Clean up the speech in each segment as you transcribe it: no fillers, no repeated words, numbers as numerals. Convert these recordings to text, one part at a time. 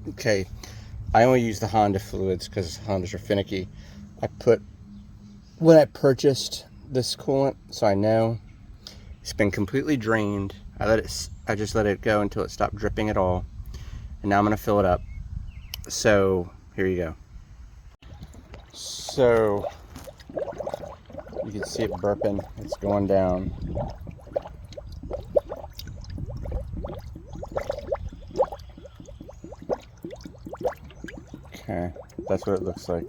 Okay, I only use the Honda fluids because Hondas are finicky. When I purchased this coolant, so I know it's been completely drained. I just let it go until it stopped dripping at all. And now I'm gonna fill it up. So here you go. So you can see it burping. It's going down. Okay, that's what it looks like.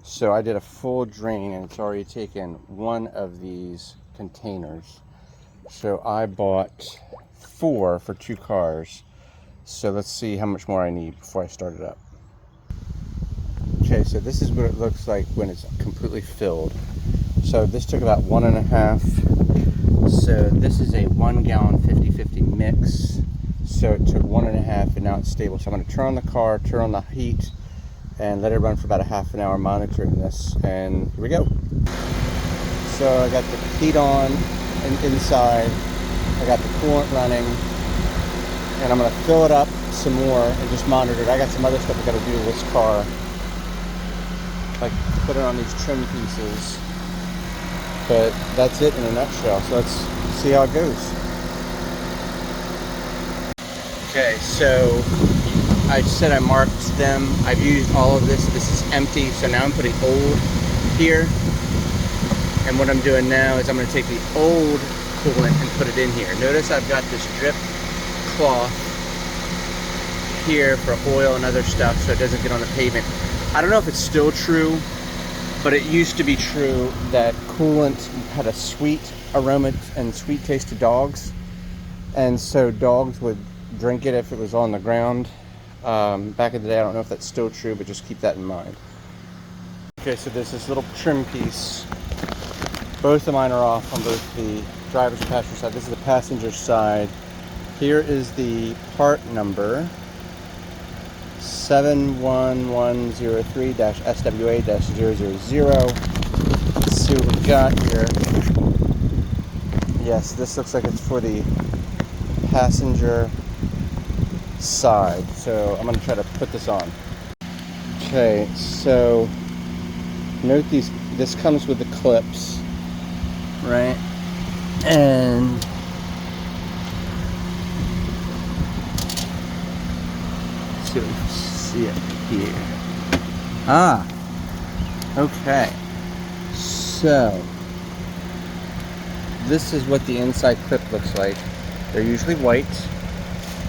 So I did a full drain and it's already taken one of these containers. So I bought 4 for 2 cars. So let's see how much more I need before I start it up. Okay, so this is what it looks like when it's completely filled. So this took about 1.5. So this is a 1 gallon 50-50 mix. So it took 1.5 and now it's stable. So I'm gonna turn on the car, turn on the heat, and let it run for about a half an hour monitoring this, and here we go. So I got the heat on and inside, I got the coolant running, and I'm gonna fill it up some more and just monitor it. I got some other stuff I gotta do to this car, like put it on these trim pieces, but that's it in a nutshell. So let's see how it goes. Okay, so I said I marked them. I've used all of this. This is empty, so now I'm putting old here. And what I'm doing now is I'm going to take the old coolant and put it in here. Notice I've got this drip cloth here for oil and other stuff so it doesn't get on the pavement. I don't know if it's still true, but it used to be true that coolant had a sweet aroma and sweet taste to dogs. And so dogs would drink it if it was on the ground. Back in the day, I don't know if that's still true, but just keep that in mind. Okay, so there's this little trim piece. Both of mine are off on both the driver's and passenger side. This is the passenger side. Here is the part number 71103-SWA-000. Let's see what we got here. Yes, this looks like it's for the passenger side, so I'm going to try to put this on. Okay, so note this comes with the clips, right? And so see it here. Okay, so this is what the inside clip looks like. They're usually white,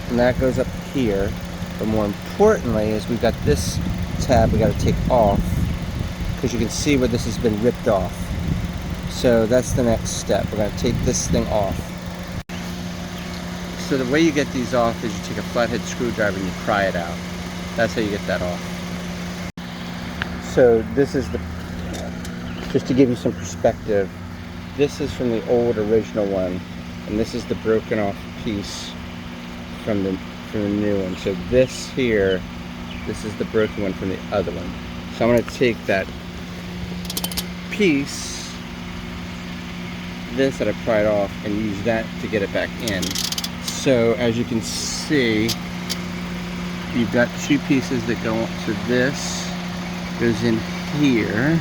and that goes up here. But more importantly is we've got this tab we got to take off, because you can see where this has been ripped off. So that's the next step. We're going to take this thing off. So the way you get these off is you take a flathead screwdriver and you pry it out. That's how you get that off. So this is just to give you some perspective, this is from the old original one, and this is the broken off piece from the new one. So this here, this is the broken one from the other one. So I'm going to take that piece, this that I pried off, and use that to get it back in. So as you can see, you've got 2 pieces that go on. So this goes in here.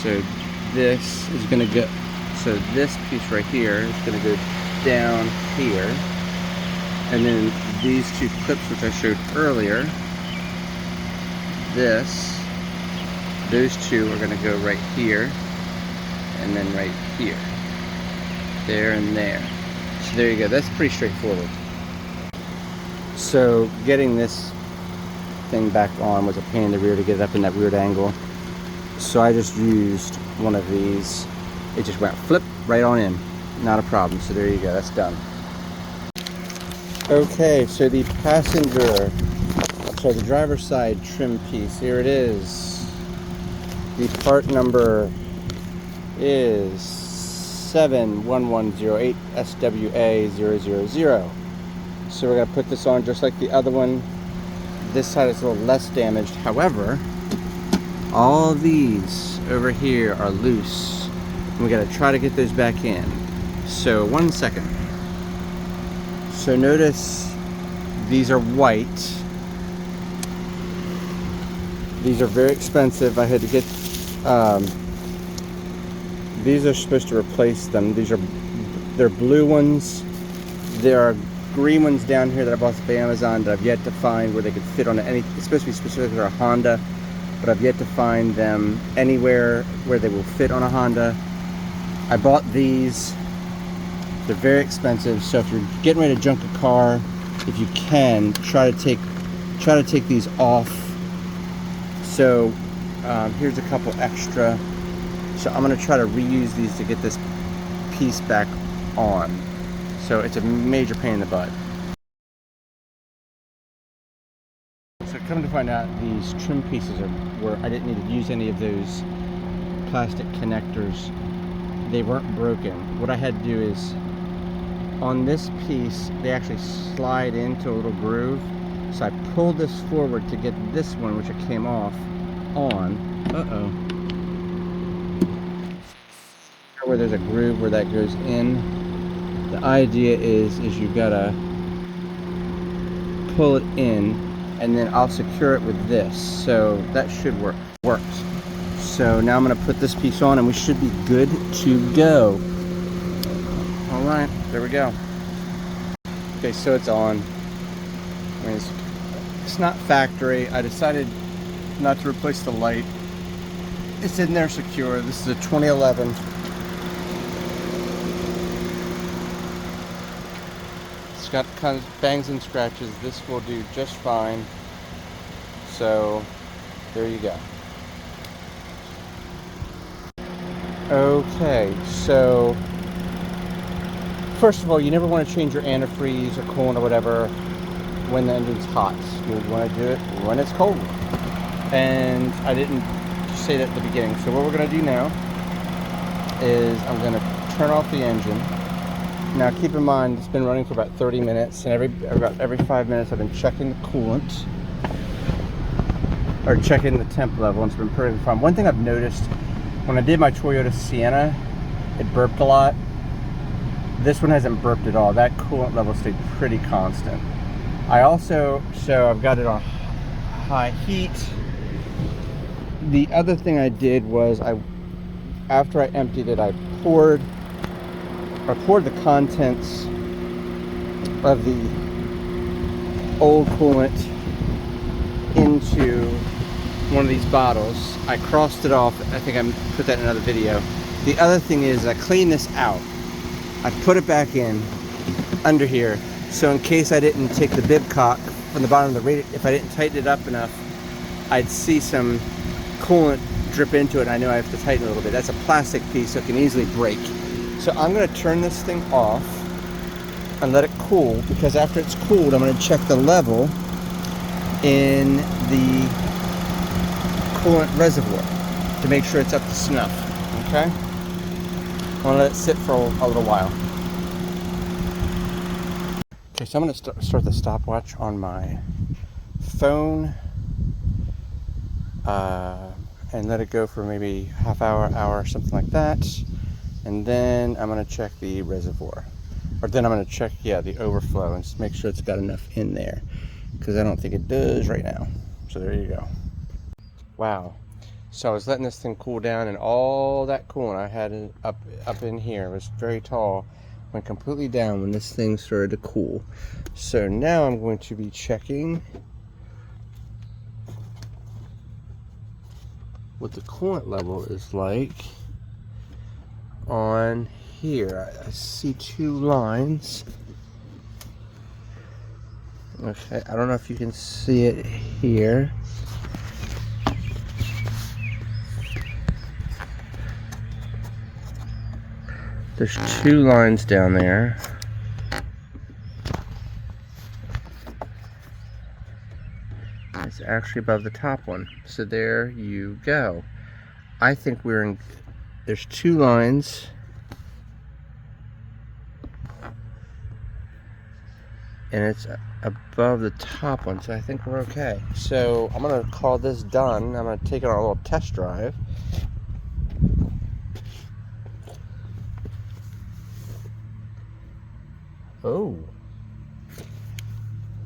So this is going to go, so this piece right here is going to go down here. And then these 2 clips which I showed earlier, those 2 are going to go right here and then right here. There and there. So there you go. That's pretty straightforward. So getting this thing back on was a pain in the rear to get it up in that weird angle. So I just used one of these. It just went flip right on in. Not a problem. So there you go. That's done. Okay, so the driver's side trim piece, here it is. The part number is 71108 SWA-000. So we're going to put this on just like the other one. This side is a little less damaged. However, all of these over here are loose. And we got to try to get those back in. So 1 second. So notice these are white. These are very expensive. I had to get, these are supposed to replace them. They're blue ones. There are green ones down here that I bought off Amazon that I've yet to find where they could fit on any, it's supposed to be specific for a Honda, but I've yet to find them anywhere where they will fit on a Honda. I bought these. They're very expensive, so if you're getting ready to junk a car, if you can, try to take these off. So here's a couple extra. So I'm gonna try to reuse these to get this piece back on. So it's a major pain in the butt. So come to find out, these trim pieces are where I didn't need to use any of those plastic connectors. They weren't broken. What I had to do is, on this piece, they actually slide into a little groove. So I pulled this forward to get this one, which it came off, on. Where there's a groove where that goes in. The idea is you gotta pull it in, and then I'll secure it with this. So that should work. Works. So now I'm gonna put this piece on, and we should be good to go. All right, there we go. Okay, so it's on. I mean, it's not factory. I decided not to replace the light. It's in there secure. This is a 2011. It's got kind of bangs and scratches. This will do just fine. So there you go. Okay, so first of all, you never want to change your antifreeze or coolant or whatever when the engine's hot. You want to do it when it's cold. And I didn't say that at the beginning. So what we're going to do now is I'm going to turn off the engine. Now keep in mind, it's been running for about 30 minutes, and every 5 minutes I've been checking the coolant, or checking the temp level, and it's been pretty fun. One thing I've noticed, when I did my Toyota Sienna, it burped a lot. This one hasn't burped at all. That coolant level stayed pretty constant. So I've got it on high heat. The other thing I did was, after I emptied it, I poured the contents of the old coolant into one of these bottles. I crossed it off. I think I put that in another video. The other thing is, I cleaned this out. I put it back in under here, so in case I didn't take the bib cock from the bottom of the radiator, if I didn't tighten it up enough, I'd see some coolant drip into it, and I know I have to tighten it a little bit. That's a plastic piece, so it can easily break. So I'm going to turn this thing off and let it cool, because after it's cooled, I'm going to check the level in the coolant reservoir to make sure it's up to snuff. Okay? I'm going to let it sit for a little while. Okay, so I'm going to start the stopwatch on my phone and let it go for maybe half hour, something like that. And then I'm going to check the reservoir. Or then I'm going to check, the overflow, and just make sure it's got enough in there, because I don't think it does right now. So there you go. Wow. So I was letting this thing cool down, and all that coolant I had up in here, was very tall, went completely down when this thing started to cool. So now I'm going to be checking what the coolant level is like on here. I see two lines. Okay, I don't know if you can see it here. There's two lines down there. It's actually above the top one. So there you go. I think there's two lines. And it's above the top one, so I think we're okay. So I'm gonna call this done. I'm gonna take it on a little test drive. Oh,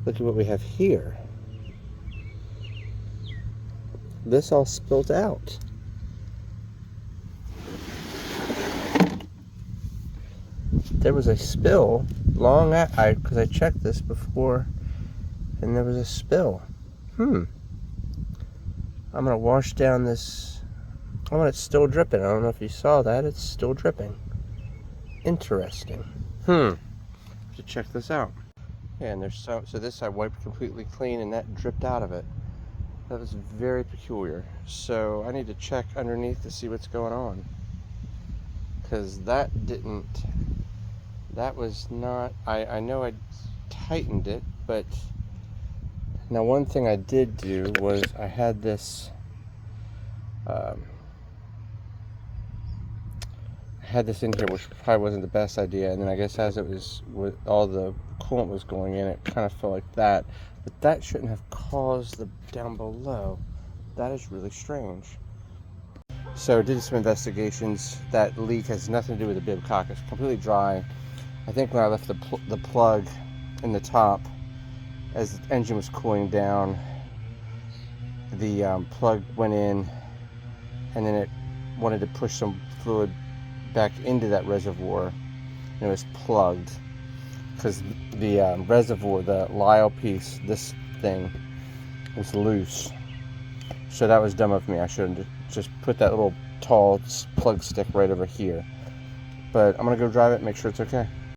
Look at what we have here. This all spilled out. There was a spill long after, because I checked this before, and there was a spill. I'm gonna wash down this. Oh, and it's still dripping. I don't know if you saw that. It's still dripping. Interesting. To check this out. Yeah, and there's so this I wiped completely clean, and that dripped out of it. That was very peculiar. So I need to check underneath to see what's going on, because that was not. I know I tightened it, but now one thing I did do was I had this. Had this in here, which probably wasn't the best idea, and then I guess as it was, with all the coolant was going in, it kind of felt like that, but that shouldn't have caused the down below. That is really strange. So I did some investigations. That leak has nothing to do with the bib cock. It's completely dry. I think when I left the plug in the top, as the engine was cooling down, the plug went in, and then it wanted to push some fluid back into that reservoir, and it was plugged because the reservoir, the Lyle piece, this thing was loose. So that was dumb of me. I should have just put that little tall plug stick right over here. But I'm gonna go drive it and make sure it's okay.